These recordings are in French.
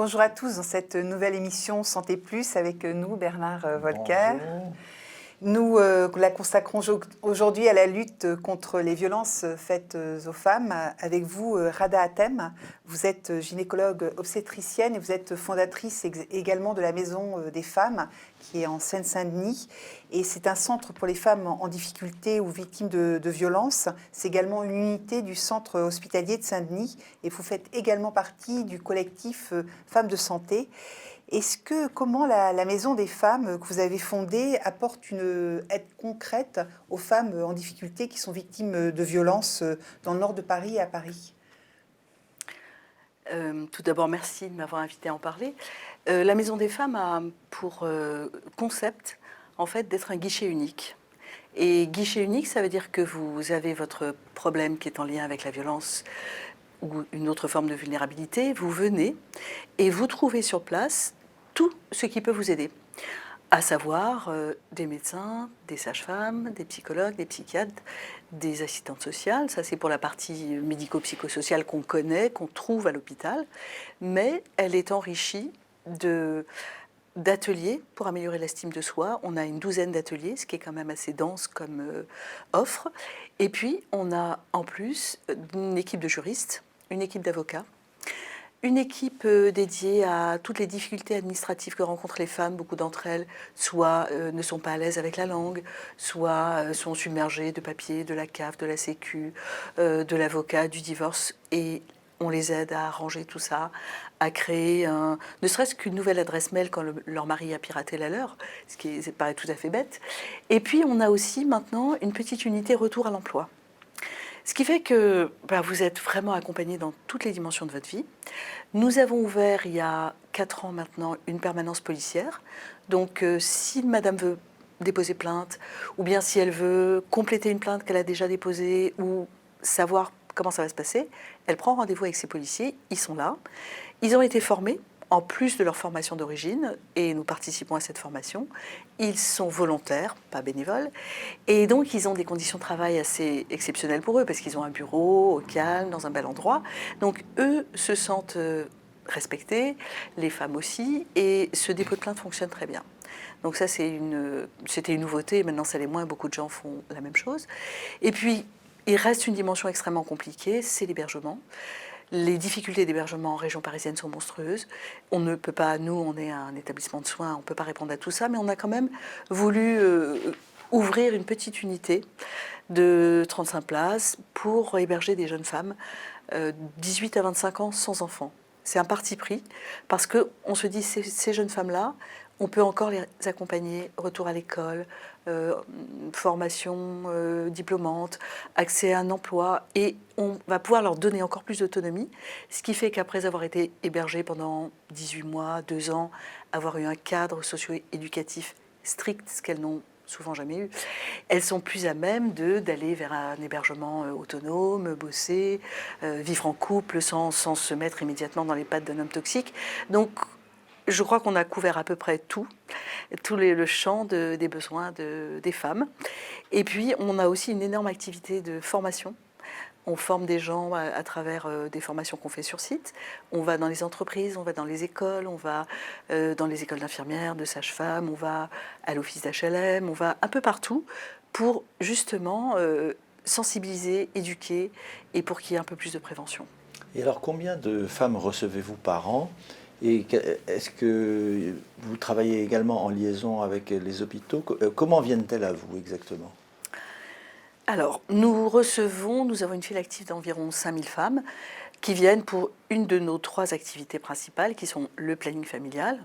Bonjour à tous dans cette nouvelle émission Santé Plus avec nous, Bernard Volcker. Bonjour. Nous la consacrons aujourd'hui à la lutte contre les violences faites aux femmes. Avec vous, Rada Hatem, vous êtes gynécologue obstétricienne et vous êtes fondatrice également de la Maison des Femmes qui est en Seine-Saint-Denis. Et c'est un centre pour les femmes en difficulté ou victimes de violences. C'est également une unité du centre hospitalier de Saint-Denis et vous faites également partie du collectif Femmes de Santé. Comment la Maison des Femmes que vous avez fondée apporte une aide concrète aux femmes en difficulté qui sont victimes de violences dans le nord de Paris et à Paris? Tout d'abord, merci de m'avoir invité à en parler. La Maison des Femmes a pour concept, en fait, d'être un guichet unique. Et guichet unique, ça veut dire que vous avez votre problème qui est en lien avec la violence ou une autre forme de vulnérabilité, vous venez et vous trouvez sur place tout ce qui peut vous aider, à savoir des médecins, des sages-femmes, des psychologues, des psychiatres, des assistantes sociales. Ça, c'est pour la partie médico-psychosociale qu'on connaît, qu'on trouve à l'hôpital, mais elle est enrichie d'ateliers pour améliorer l'estime de soi. On a une douzaine d'ateliers, ce qui est quand même assez dense comme offre. Et puis, on a en plus une équipe de juristes, une équipe d'avocats, une équipe dédiée à toutes les difficultés administratives que rencontrent les femmes. Beaucoup d'entre elles, soit ne sont pas à l'aise avec la langue, soit sont submergées de papiers, de la CAF, de la Sécu, de l'avocat, du divorce. Et on les aide à arranger tout ça, à créer ne serait-ce qu'une nouvelle adresse mail quand leur mari a piraté la leur, ce qui paraît tout à fait bête. Et puis, on a aussi maintenant une petite unité retour à l'emploi. Ce qui fait que vous êtes vraiment accompagné dans toutes les dimensions de votre vie. Nous avons ouvert il y a 4 ans maintenant une permanence policière. Donc si madame veut déposer plainte, ou bien si elle veut compléter une plainte qu'elle a déjà déposée, ou savoir comment ça va se passer, elle prend rendez-vous avec ses policiers, ils sont là. Ils ont été formés, en plus de leur formation d'origine, et nous participons à cette formation. Ils sont volontaires, pas bénévoles, et donc ils ont des conditions de travail assez exceptionnelles pour eux, parce qu'ils ont un bureau au calme, dans un bel endroit. Donc eux se sentent respectés, les femmes aussi, et ce dépôt de plainte fonctionne très bien. Donc ça, c'était une nouveauté, maintenant ça l'est moins, beaucoup de gens font la même chose. Et puis, il reste une dimension extrêmement compliquée, c'est l'hébergement. Les difficultés d'hébergement en région parisienne sont monstrueuses. On ne peut pas, nous, on est un établissement de soins, on ne peut pas répondre à tout ça, mais on a quand même voulu ouvrir une petite unité de 35 places pour héberger des jeunes femmes, 18 à 25 ans, sans enfants. C'est un parti pris, parce qu'on se dit, ces jeunes femmes-là, on peut encore les accompagner, retour à l'école, formation diplômante, accès à un emploi, et on va pouvoir leur donner encore plus d'autonomie, ce qui fait qu'après avoir été hébergées pendant 18 mois, 2 ans, avoir eu un cadre socio-éducatif strict, ce qu'elles n'ont souvent jamais eu, elles sont plus à même d'aller vers un hébergement autonome, bosser, vivre en couple sans se mettre immédiatement dans les pattes d'un homme toxique. Donc, je crois qu'on a couvert à peu près tout le champ des besoins des femmes. Et puis, on a aussi une énorme activité de formation. On forme des gens à travers des formations qu'on fait sur site. On va dans les entreprises, on va dans les écoles, on va dans les écoles d'infirmières, de sages-femmes, on va à l'office d'HLM, on va un peu partout pour justement sensibiliser, éduquer et pour qu'il y ait un peu plus de prévention. Et alors, combien de femmes recevez-vous par an? Et est-ce que vous travaillez également en liaison avec les hôpitaux? Comment viennent-elles à vous exactement? Alors, nous avons une file active d'environ 5000 femmes qui viennent pour une de nos 3 activités principales, qui sont le planning familial.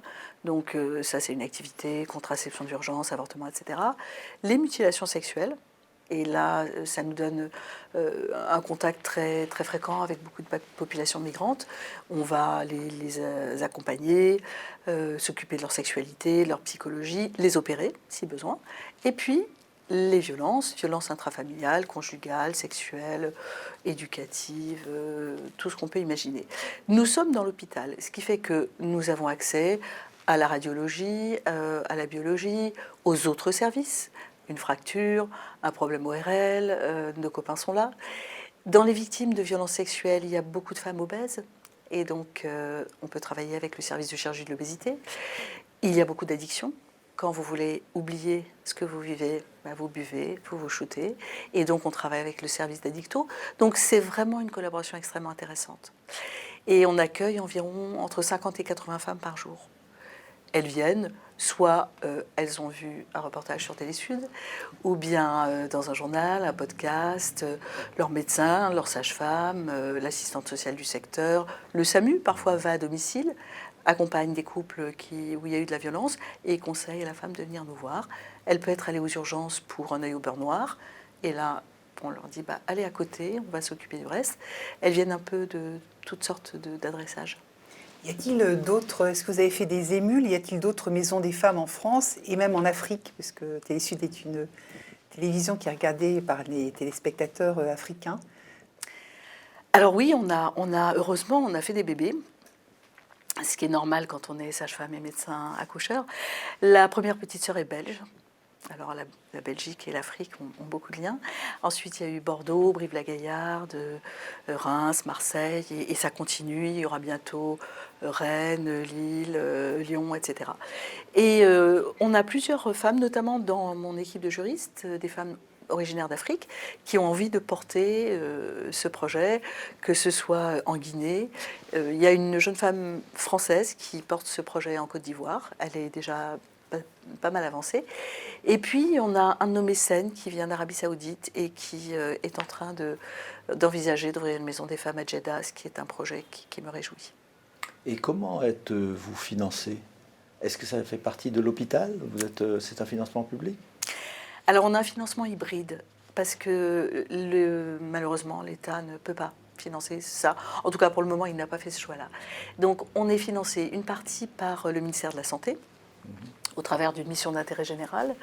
Donc ça, c'est une activité, contraception d'urgence, avortement, etc. Les mutilations sexuelles. Et là, ça nous donne un contact très, très fréquent avec beaucoup de populations migrantes. On va les accompagner, s'occuper de leur sexualité, de leur psychologie, les opérer si besoin. Et puis, les violences intrafamiliales, conjugales, sexuelles, éducatives, tout ce qu'on peut imaginer. Nous sommes dans l'hôpital, ce qui fait que nous avons accès à la radiologie, à la biologie, aux autres services. Une fracture, un problème ORL, nos copains sont là. Dans les victimes de violences sexuelles, il y a beaucoup de femmes obèses Et donc, on peut travailler avec le service de chirurgie de l'obésité. Il y a beaucoup d'addictions. Quand vous voulez oublier ce que vous vivez, vous buvez, vous vous shootez. Et donc, on travaille avec le service d'addicto. Donc, c'est vraiment une collaboration extrêmement intéressante. Et on accueille environ entre 50 et 80 femmes par jour. Elles viennent, soit elles ont vu un reportage sur Télésud, ou bien dans un journal, un podcast, leur médecin, leur sage-femme, l'assistante sociale du secteur, le SAMU parfois va à domicile, accompagne des couples où il y a eu de la violence et conseille à la femme de venir nous voir. Elle peut être allée aux urgences pour un œil au beurre noir, et là on leur dit allez à côté, on va s'occuper du reste. Elles viennent un peu de toutes sortes d'adressages. Y a-t-il d'autres, est-ce que vous avez fait des émules? Y a-t-il d'autres maisons des femmes en France et même en Afrique? Parce que Télésud est une télévision qui est regardée par les téléspectateurs africains. Alors oui, heureusement, on a fait des bébés, ce qui est normal quand on est sage-femme et médecin accoucheur. La première petite sœur est belge. Alors la Belgique et l'Afrique ont beaucoup de liens. Ensuite, il y a eu Bordeaux, Brive-la-Gaillarde, Reims, Marseille, et ça continue. Il y aura bientôt Rennes, Lille, Lyon, etc. Et on a plusieurs femmes, notamment dans mon équipe de juristes, des femmes originaires d'Afrique, qui ont envie de porter ce projet, que ce soit en Guinée. Il y a une jeune femme française qui porte ce projet en Côte d'Ivoire. Elle est déjà pas mal avancée. Et puis, on a un de nos mécènes qui vient d'Arabie Saoudite et qui est en train d'envisager d'ouvrir une maison des femmes à Jeddah, ce qui est un projet qui me réjouit. Et comment êtes-vous financé? Est-ce que ça fait partie de l'hôpital? C'est un financement public? Alors, on a un financement hybride parce que malheureusement, l'État ne peut pas financer ça. En tout cas, pour le moment, il n'a pas fait ce choix-là. Donc, on est financé une partie par le ministère de la Santé, au travers d'une mission d'intérêt général.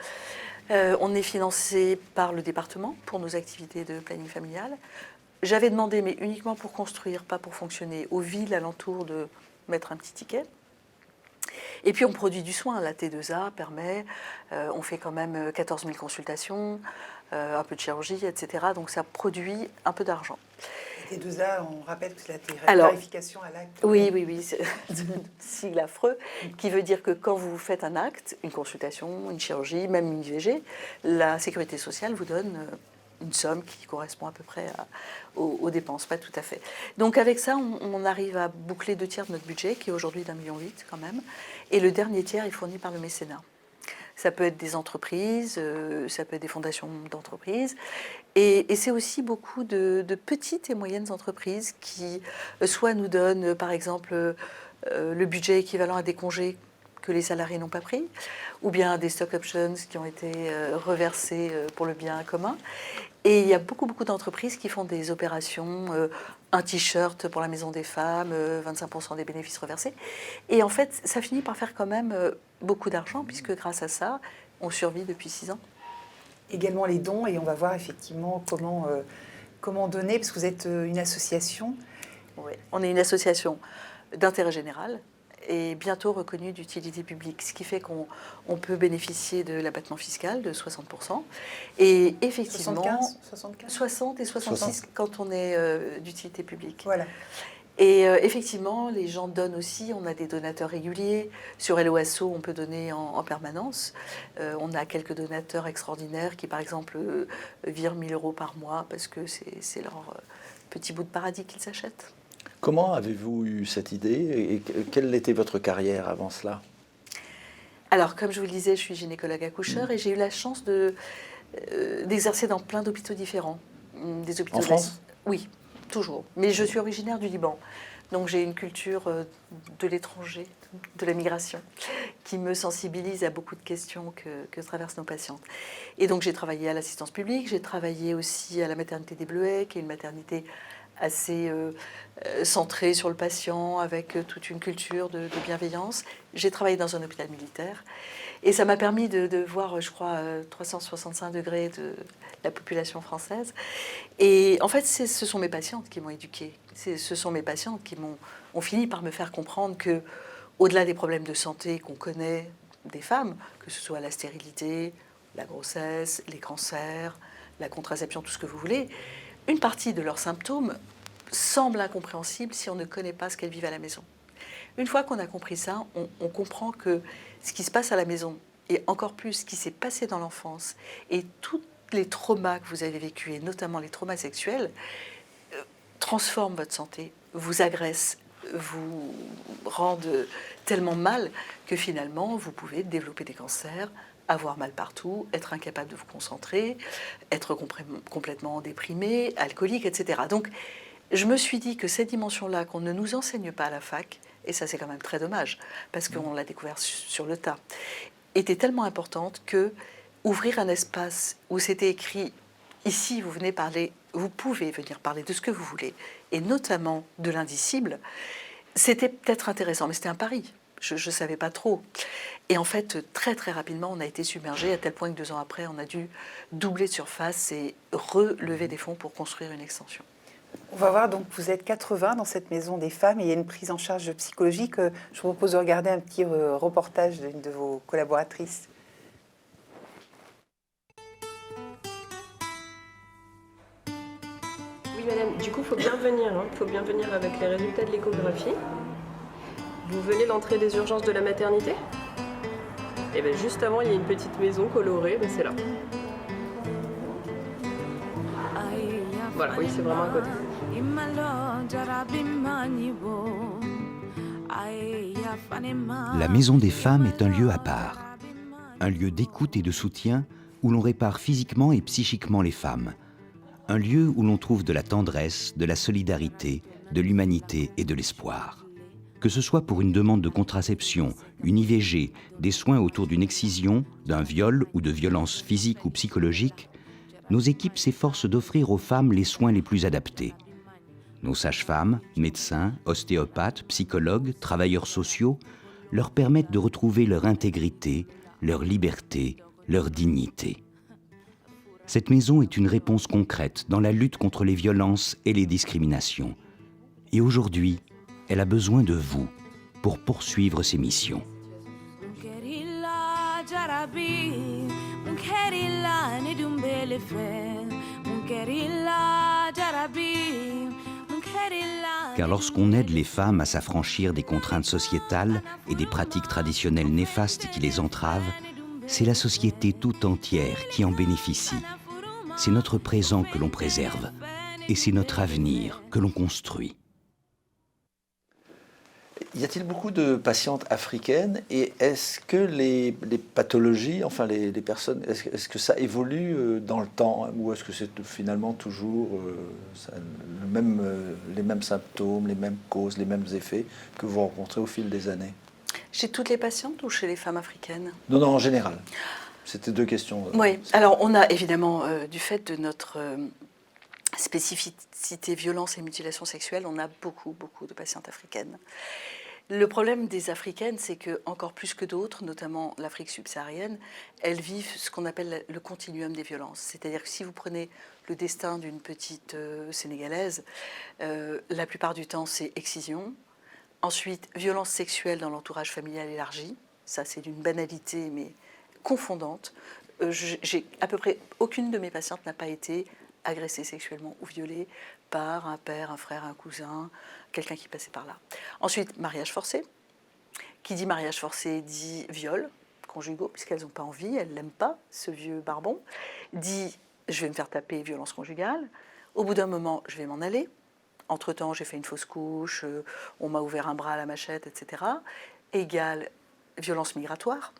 On est financé par le département pour nos activités de planning familial. J'avais demandé, mais uniquement pour construire, pas pour fonctionner, aux villes alentours de mettre un petit ticket. Et puis on produit du soin. La T2A permet, on fait quand même 14 000 consultations, un peu de chirurgie, etc. Donc ça produit un peu d'argent. T2A, on rappelle que c'est la tarification à l'acte. Oui, c'est un sigle affreux qui veut dire que quand vous faites un acte, une consultation, une chirurgie, même une IVG, la sécurité sociale vous donne une somme qui correspond à peu près aux dépenses, pas tout à fait. Donc avec ça, on arrive à boucler 2 tiers de notre budget, qui est aujourd'hui d'1,8 million quand même, et le dernier tiers est fourni par le mécénat. Ça peut être des entreprises, ça peut être des fondations d'entreprises. Et c'est aussi beaucoup de petites et moyennes entreprises qui soit nous donnent, par exemple, le budget équivalent à des congés que les salariés n'ont pas pris, ou bien des stock options qui ont été reversés pour le bien commun. Et il y a beaucoup d'entreprises qui font des opérations, un t-shirt pour la Maison des Femmes, 25% des bénéfices reversés. Et en fait, ça finit par faire quand même beaucoup d'argent, puisque grâce à ça, on survit depuis 6 ans. Également les dons, et on va voir effectivement comment donner, parce que vous êtes une association. Oui, on est une association d'intérêt général et bientôt reconnue d'utilité publique, ce qui fait qu'on peut bénéficier de l'abattement fiscal de 60%. Et effectivement, 75 60 et 66 quand on est d'utilité publique. Voilà. Et effectivement, les gens donnent aussi. On a des donateurs réguliers. Sur LOASO, on peut donner en permanence. On a quelques donateurs extraordinaires qui, par exemple, virent 1 000 € par mois parce que c'est leur petit bout de paradis qu'ils s'achètent. Comment avez-vous eu cette idée et quelle était votre carrière avant cela? Alors, comme je vous le disais, je suis gynécologue accoucheur et j'ai eu la chance d'exercer dans plein d'hôpitaux différents. Des hôpitaux en France? Oui. Toujours. Mais je suis originaire du Liban. Donc j'ai une culture de l'étranger, de la migration, qui me sensibilise à beaucoup de questions que traversent nos patientes. Et donc j'ai travaillé à l'assistance publique, j'ai travaillé aussi à la maternité des Bleuets, qui est une maternité assez centrée sur le patient, avec toute une culture de bienveillance. J'ai travaillé dans un hôpital militaire. Et ça m'a permis de voir, je crois, 365 degrés de la population française. Et en fait, ce sont mes patientes qui m'ont éduquée. Ce sont mes patientes qui ont fini par me faire comprendre que, au-delà des problèmes de santé qu'on connaît des femmes, que ce soit la stérilité, la grossesse, les cancers, la contraception, tout ce que vous voulez, une partie de leurs symptômes semble incompréhensible si on ne connaît pas ce qu'elles vivent à la maison. Une fois qu'on a compris ça, on comprend que ce qui se passe à la maison, et encore plus ce qui s'est passé dans l'enfance, et tous les traumas que vous avez vécus, et notamment les traumas sexuels, transforment votre santé, vous agressent, vous rendent tellement mal que finalement, vous pouvez développer des cancers, avoir mal partout, être incapable de vous concentrer, être complètement déprimé, alcoolique, etc. Donc, je me suis dit que cette dimension-là, qu'on ne nous enseigne pas à la fac, et ça c'est quand même très dommage, parce qu'on l'a découvert sur le tas, était tellement importante que ouvrir un espace où c'était écrit « ici vous venez parler, vous pouvez venir parler de ce que vous voulez », et notamment de l'indicible, c'était peut-être intéressant, mais c'était un pari. Je ne savais pas trop. Et en fait, très très rapidement, on a été submergé à tel point que 2 ans après, on a dû doubler de surface et relever des fonds pour construire une extension. On va voir, donc vous êtes 80 dans cette maison des femmes et il y a une prise en charge psychologique. Je vous propose de regarder un petit reportage d'une de vos collaboratrices. Oui madame, du coup il faut bien venir, faut bien venir avec les résultats de l'échographie. Vous venez d'entrer des urgences de la maternité? Et bien juste avant il y a une petite maison colorée, c'est là. Voilà, oui c'est vraiment à côté. La Maison des Femmes est un lieu à part, un lieu d'écoute et de soutien où l'on répare physiquement et psychiquement les femmes, un lieu où l'on trouve de la tendresse, de la solidarité, de l'humanité et de l'espoir. Que ce soit pour une demande de contraception, une IVG, des soins autour d'une excision, d'un viol ou de violences physiques ou psychologiques, nos équipes s'efforcent d'offrir aux femmes les soins les plus adaptés. Nos sages-femmes, médecins, ostéopathes, psychologues, travailleurs sociaux leur permettent de retrouver leur intégrité, leur liberté, leur dignité. Cette maison est une réponse concrète dans la lutte contre les violences et les discriminations. Et aujourd'hui, elle a besoin de vous pour poursuivre ses missions. Car lorsqu'on aide les femmes à s'affranchir des contraintes sociétales et des pratiques traditionnelles néfastes qui les entravent, c'est la société tout entière qui en bénéficie. C'est notre présent que l'on préserve et c'est notre avenir que l'on construit. Y a-t-il beaucoup de patientes africaines et est-ce que les pathologies, enfin les personnes, est-ce que ça évolue dans le temps ou est-ce que c'est finalement toujours les mêmes symptômes, les mêmes causes, les mêmes effets que vous rencontrez au fil des années? Chez toutes les patientes ou chez les femmes africaines? Non, en général. C'était 2 questions. Oui, alors on a évidemment, du fait de notre spécificité violence et mutilation sexuelle, on a beaucoup de patientes africaines. Le problème des Africaines, c'est que encore plus que d'autres, notamment l'Afrique subsaharienne, elles vivent ce qu'on appelle le continuum des violences. C'est-à-dire que si vous prenez le destin d'une petite Sénégalaise, la plupart du temps c'est excision. Ensuite, violence sexuelle dans l'entourage familial élargi. Ça, c'est d'une banalité, mais confondante. J'ai à peu près aucune de mes patientes n'a pas été agressée sexuellement ou violée par un père, un frère, un cousin, quelqu'un qui passait par là. Ensuite, mariage forcé. Qui dit mariage forcé dit viol conjugaux, puisqu'elles n'ont pas envie, elles ne l'aiment pas, ce vieux barbon. Dit je vais me faire taper, violence conjugale. Au bout d'un moment, je vais m'en aller. Entre-temps, j'ai fait une fausse couche, on m'a ouvert un bras à la machette, etc. Égale violence migratoire.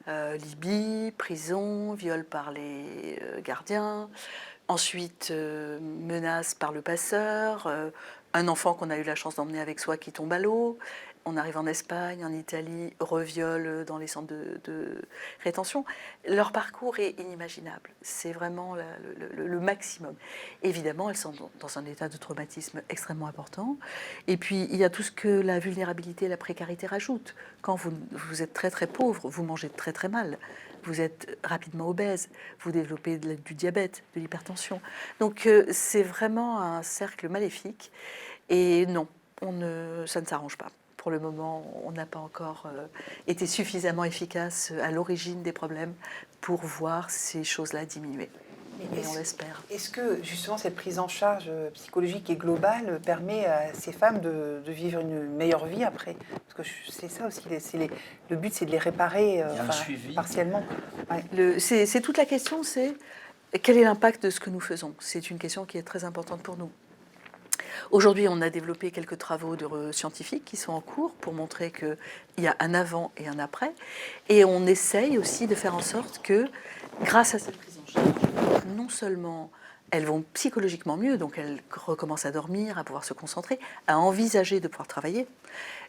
Libye, prison, viol par les gardiens. Ensuite, menace par le passeur. Un enfant qu'on a eu la chance d'emmener avec soi qui tombe à l'eau. On arrive en Espagne, en Italie, reviol dans les centres de rétention. Leur parcours est inimaginable. C'est vraiment le maximum. Évidemment, elles sont dans un état de traumatisme extrêmement important. Et puis, il y a tout ce que la vulnérabilité et la précarité rajoutent. Quand vous êtes très très pauvre, vous mangez très très mal. Vous êtes rapidement obèse, vous développez du diabète, de l'hypertension. Donc, c'est vraiment un cercle maléfique. Et non, ça ne s'arrange pas. Pour le moment, on n'a pas encore été suffisamment efficace à l'origine des problèmes pour voir ces choses-là diminuer. mais on l'espère. Est-ce que justement cette prise en charge psychologique et globale permet à ces femmes de vivre une meilleure vie après? Parce que c'est ça aussi, le but c'est de les réparer partiellement. Ouais. C'est toute la question, c'est quel est l'impact de ce que nous faisons? C'est une question qui est très importante pour nous. Aujourd'hui, on a développé quelques travaux scientifiques qui sont en cours pour montrer qu'il y a un avant et un après. Et on essaye aussi de faire en sorte que, grâce à cette prise en charge, non seulement elles vont psychologiquement mieux, donc elles recommencent à dormir, à pouvoir se concentrer, à envisager de pouvoir travailler.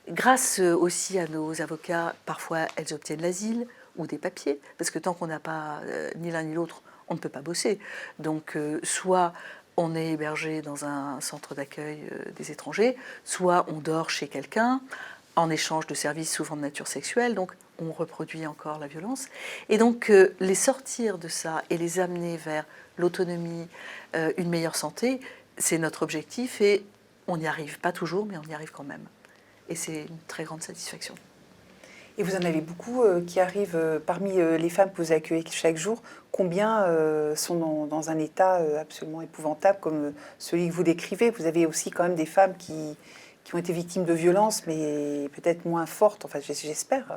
Grâce aussi à nos avocats, parfois elles obtiennent l'asile ou des papiers, parce que tant qu'on n'a pas ni l'un ni l'autre, on ne peut pas bosser. Donc soit on est hébergé dans un centre d'accueil des étrangers, soit on dort chez quelqu'un en échange de services souvent de nature sexuelle, donc on reproduit encore la violence. Et donc les sortir de ça et les amener vers l'autonomie, une meilleure santé, c'est notre objectif et on y arrive, pas toujours, mais on y arrive quand même. Et c'est une très grande satisfaction. Et vous en avez beaucoup qui arrivent parmi les femmes que vous accueillez chaque jour. Combien sont dans un état absolument épouvantable comme celui que vous décrivez? Vous avez aussi quand même des femmes qui ont été victimes de violences, mais peut-être moins fortes, enfin j'espère,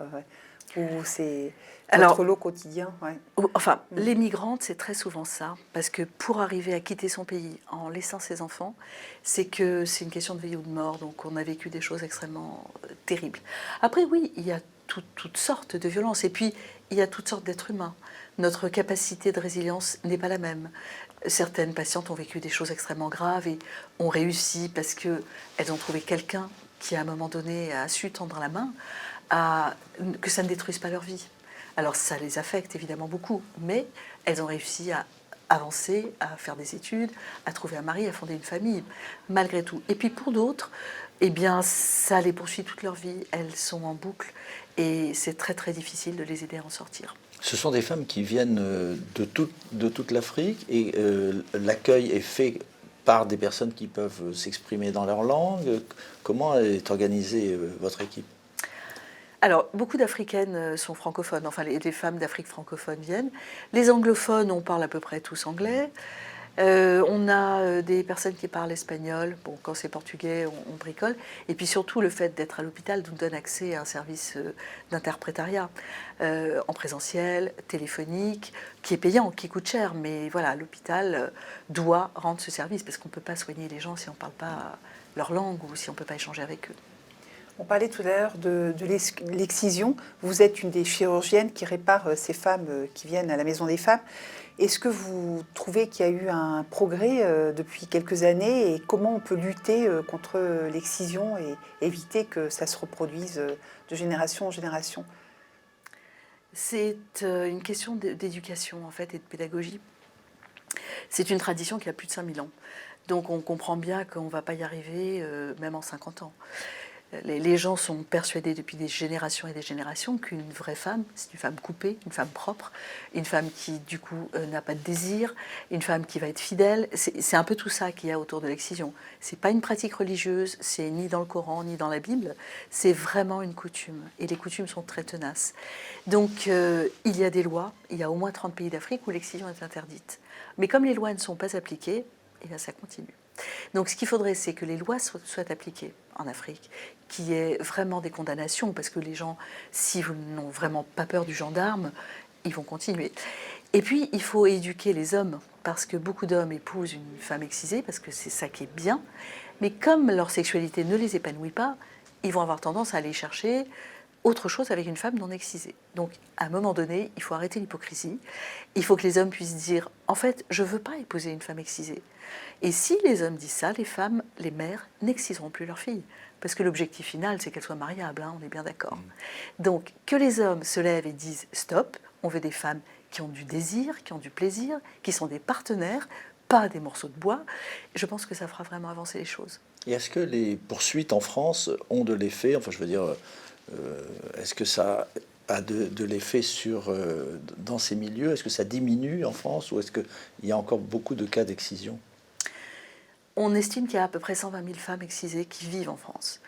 ou c'est votre lot quotidien. Ouais. Enfin, les migrantes, c'est très souvent ça, parce que pour arriver à quitter son pays en laissant ses enfants, c'est une question de vie ou de mort, donc on a vécu des choses extrêmement terribles. Après, oui, il y a toutes sortes de violences, et puis il y a toutes sortes d'êtres humains. Notre capacité de résilience n'est pas la même. Certaines patientes ont vécu des choses extrêmement graves et ont réussi parce qu'elles ont trouvé quelqu'un qui, à un moment donné, a su tendre la main, que ça ne détruise pas leur vie. Alors ça les affecte évidemment beaucoup, mais elles ont réussi à avancer, à faire des études, à trouver un mari, à fonder une famille, malgré tout. Et puis pour d'autres, eh bien, ça les poursuit toute leur vie. Elles sont en boucle et c'est très très difficile de les aider à en sortir. Ce sont des femmes qui viennent de toute l'Afrique et l'accueil est fait par des personnes qui peuvent s'exprimer dans leur langue. Comment est organisée votre équipe? Alors, beaucoup d'Africaines sont francophones, enfin les femmes d'Afrique francophone viennent. Les anglophones, on parle à peu près tous anglais. On a des personnes qui parlent espagnol. Bon, quand c'est portugais, on bricole. Et puis surtout, le fait d'être à l'hôpital nous donne accès à un service d'interprétariat en présentiel, téléphonique, qui est payant, qui coûte cher. Mais voilà, l'hôpital doit rendre ce service parce qu'on ne peut pas soigner les gens si on ne parle pas leur langue ou si on ne peut pas échanger avec eux. On parlait tout à l'heure de l'excision. Vous êtes une des chirurgiennes qui répare ces femmes qui viennent à la Maison des Femmes. Est-ce que vous trouvez qu'il y a eu un progrès depuis quelques années et comment on peut lutter contre l'excision et éviter que ça se reproduise de génération en génération? C'est une question d'éducation en fait et de pédagogie. C'est une tradition qui a plus de 5000 ans. Donc on comprend bien qu'on ne va pas y arriver même en 50 ans. Les gens sont persuadés depuis des générations et des générations qu'une vraie femme, c'est une femme coupée, une femme propre, une femme qui, du coup, n'a pas de désir, une femme qui va être fidèle. C'est un peu tout ça qu'il y a autour de l'excision. C'est pas une pratique religieuse, c'est ni dans le Coran, ni dans la Bible, c'est vraiment une coutume. Et les coutumes sont très tenaces. Donc, il y a des lois, il y a au moins 30 pays d'Afrique où l'excision est interdite. Mais comme les lois ne sont pas appliquées, eh bien, ça continue. Donc ce qu'il faudrait, c'est que les lois soient appliquées en Afrique, qu'il y ait vraiment des condamnations, parce que les gens, s'ils n'ont vraiment pas peur du gendarme, ils vont continuer. Et puis, il faut éduquer les hommes, parce que beaucoup d'hommes épousent une femme excisée, parce que c'est ça qui est bien, mais comme leur sexualité ne les épanouit pas, ils vont avoir tendance à aller chercher autre chose avec une femme non excisée. Donc, à un moment donné, il faut arrêter l'hypocrisie. Il faut que les hommes puissent dire, en fait, je ne veux pas épouser une femme excisée. Et si les hommes disent ça, les femmes, les mères, n'exciseront plus leurs filles. Parce que l'objectif final, c'est qu'elles soient mariables, hein, on est bien d'accord. Donc, que les hommes se lèvent et disent, stop, on veut des femmes qui ont du désir, qui ont du plaisir, qui sont des partenaires, pas des morceaux de bois. Je pense que ça fera vraiment avancer les choses. Et est-ce que les poursuites en France ont de l'effet, enfin je veux dire, est-ce que ça a de l'effet dans ces milieux? Est-ce que ça diminue en France ou est-ce qu'il y a encore beaucoup de cas d'excision? On estime qu'il y a à peu près 120 000 femmes excisées qui vivent en France.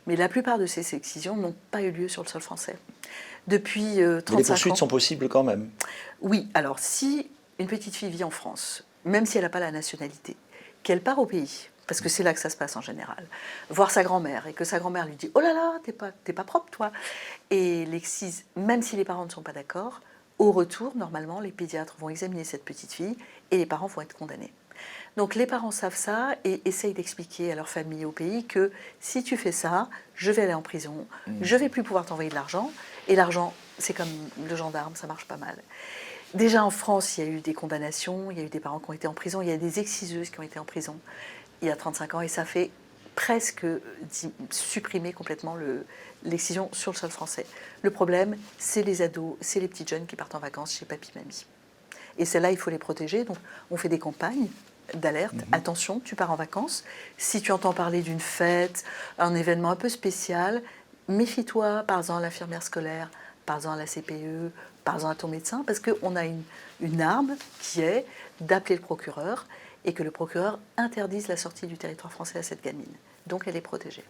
Mais la plupart de ces excisions n'ont pas eu lieu sur le sol français. Depuis 35 ans... Mais les poursuites sont possibles quand même? Oui, alors si une petite fille vit en France, même si elle n'a pas la nationalité, qu'elle part au pays, parce que c'est là que ça se passe en général, voir sa grand-mère, et que sa grand-mère lui dit « Oh là là, t'es pas propre, toi !» Et l'excise, même si les parents ne sont pas d'accord, au retour, normalement, les pédiatres vont examiner cette petite fille, et les parents vont être condamnés. Donc les parents savent ça et essayent d'expliquer à leur famille, au pays, que si tu fais ça, je vais aller en prison, je vais plus pouvoir t'envoyer de l'argent, et l'argent, c'est comme le gendarme, ça marche pas mal. Déjà en France, il y a eu des condamnations, il y a eu des parents qui ont été en prison, il y a des exciseuses qui ont été en prison il y a 35 ans, et ça fait presque supprimer complètement l'excision sur le sol français. Le problème, c'est les ados, c'est les petites jeunes qui partent en vacances chez papy-mamie. Et celles-là, il faut les protéger, donc on fait des campagnes d'alerte. Attention, tu pars en vacances. Si tu entends parler d'une fête, un événement un peu spécial, méfie-toi, parle-en à l'infirmière scolaire, parle-en à la CPE, parle-en à ton médecin, parce qu'on a une arme qui est d'appeler le procureur et que le procureur interdise la sortie du territoire français à cette gamine. Donc elle est protégée.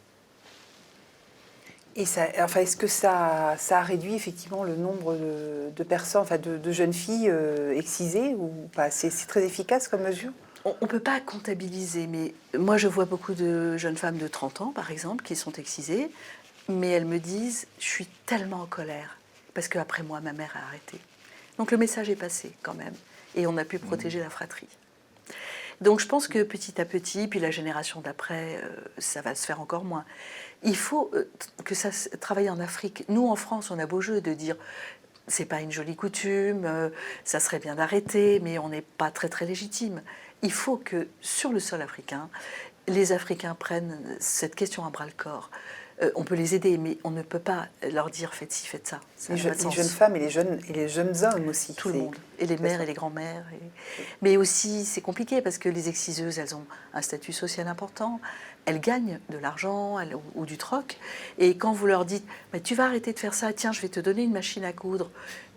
Et ça, enfin, est-ce que ça a réduit effectivement le nombre de personnes, enfin de jeunes filles excisées ou pas? C'est très efficace comme mesure? On ne peut pas comptabiliser, mais moi je vois beaucoup de jeunes femmes de 30 ans, par exemple, qui sont excisées, mais elles me disent « je suis tellement en colère, parce qu'après moi, ma mère a arrêté ». Donc le message est passé quand même, et on a pu protéger la fratrie. Donc je pense que petit à petit, puis la génération d'après, ça va se faire encore moins. Il faut que ça se travaille en Afrique. Nous, en France, on a beau jeu de dire « c'est pas une jolie coutume, ça serait bien d'arrêter, mais on n'est pas très très légitime ». Il faut que sur le sol africain, les Africains prennent cette question à bras-le-corps. On peut les aider, mais on ne peut pas leur dire faites ci, faites ça. Les jeunes femmes et les jeunes hommes aussi. Tout le monde, et les mères et les grands-mères. Mais aussi, c'est compliqué parce que les exciseuses, elles ont un statut social important, elles gagnent de l'argent ou du troc. Et quand vous leur dites tu vas arrêter de faire ça, tiens, je vais te donner une machine à coudre,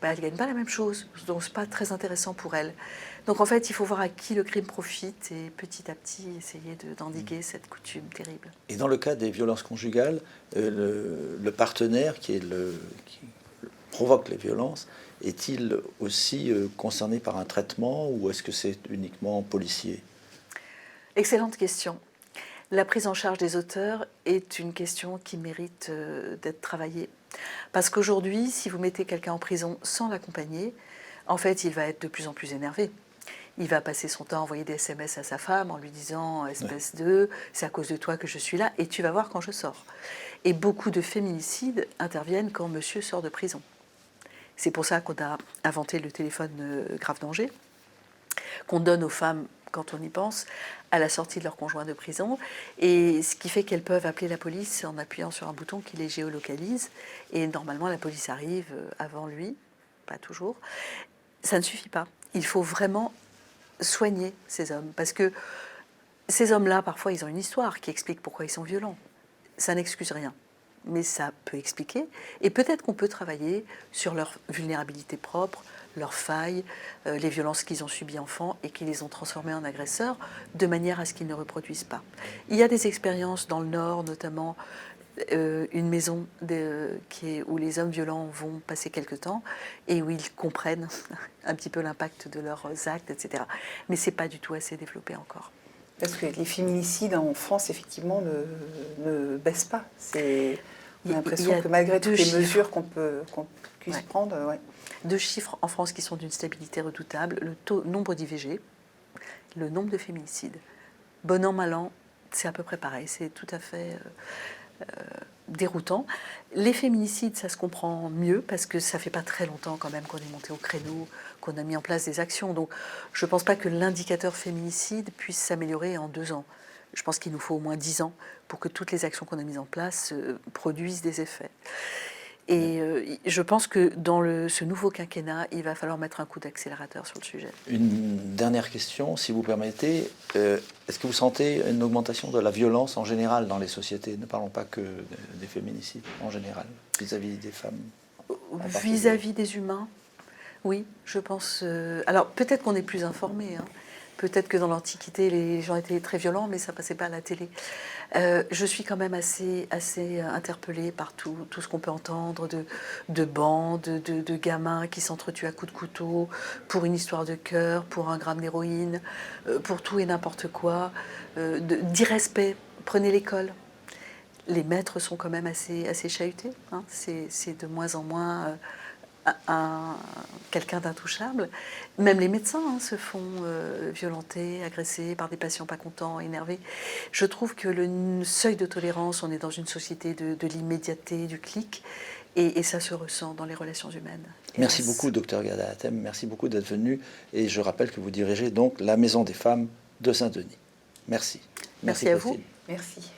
elles ne gagnent pas la même chose, donc ce n'est pas très intéressant pour elles. Donc en fait, il faut voir à qui le crime profite et petit à petit essayer d'endiguer cette coutume terrible. Et dans le cas des violences conjugales, le partenaire qui provoque les violences, est-il aussi concerné par un traitement ou est-ce que c'est uniquement policier? Excellente question. La prise en charge des auteurs est une question qui mérite d'être travaillée. Parce qu'aujourd'hui, si vous mettez quelqu'un en prison sans l'accompagner, en fait, il va être de plus en plus énervé. Il va passer son temps à envoyer des SMS à sa femme en lui disant « espèce de, c'est à cause de toi que je suis là et tu vas voir quand je sors ». Et beaucoup de féminicides interviennent quand monsieur sort de prison. C'est pour ça qu'on a inventé le téléphone grave danger, qu'on donne aux femmes, quand on y pense, à la sortie de leur conjoint de prison. Et ce qui fait qu'elles peuvent appeler la police en appuyant sur un bouton qui les géolocalise. Et normalement, la police arrive avant lui, pas toujours. Ça ne suffit pas. Il faut vraiment soigner ces hommes. Parce que ces hommes-là, parfois, ils ont une histoire qui explique pourquoi ils sont violents. Ça n'excuse rien, mais ça peut expliquer. Et peut-être qu'on peut travailler sur leur vulnérabilité propre, leurs failles, les violences qu'ils ont subies enfants et qui les ont transformés en agresseurs, de manière à ce qu'ils ne reproduisent pas. Il y a des expériences dans le Nord, notamment une maison où les hommes violents vont passer quelque temps et où ils comprennent un petit peu l'impact de leurs actes, etc. Mais ce n'est pas du tout assez développé encore. Parce que les féminicides en France, effectivement, ne baissent pas. On a l'impression que malgré toutes les mesures qu'on puisse prendre... Ouais. 2 chiffres en France qui sont d'une stabilité redoutable, le nombre d'IVG, le nombre de féminicides. Bon an, mal an, c'est à peu près pareil, c'est tout à fait déroutant. Les féminicides, ça se comprend mieux parce que ça fait pas très longtemps quand même qu'on est monté au créneau, qu'on a mis en place des actions. Donc je ne pense pas que l'indicateur féminicide puisse s'améliorer en 2 ans. Je pense qu'il nous faut au moins 10 ans pour que toutes les actions qu'on a mises en place produisent des effets. Et je pense que dans ce nouveau quinquennat, il va falloir mettre un coup d'accélérateur sur le sujet. Une dernière question, si vous permettez. Est-ce que vous sentez une augmentation de la violence en général dans les sociétés? Ne parlons pas que des féminicides, en général, vis-à-vis des femmes. Vis-à-vis des humains, oui, je pense... alors peut-être qu'on est plus informés, hein, Peut-être que dans l'Antiquité, les gens étaient très violents, mais ça passait pas à la télé. Je suis quand même assez interpellée par tout ce qu'on peut entendre de bandes, de gamins qui s'entretuent à coups de couteau pour une histoire de cœur, pour un gramme d'héroïne, pour tout et n'importe quoi, d'irrespect. Prenez l'école. Les maîtres sont quand même assez chahutés. Hein. C'est de moins en moins quelqu'un d'intouchable. Même les médecins se font violenter, agresser par des patients pas contents, énervés. Je trouve que le seuil de tolérance, on est dans une société de l'immédiateté, du clic, et ça se ressent dans les relations humaines. Merci beaucoup, Dr Ghada Hatem. Merci beaucoup d'être venu. Et je rappelle que vous dirigez donc la Maison des femmes de Saint-Denis. Merci. Merci à vous. Clotilde. Merci.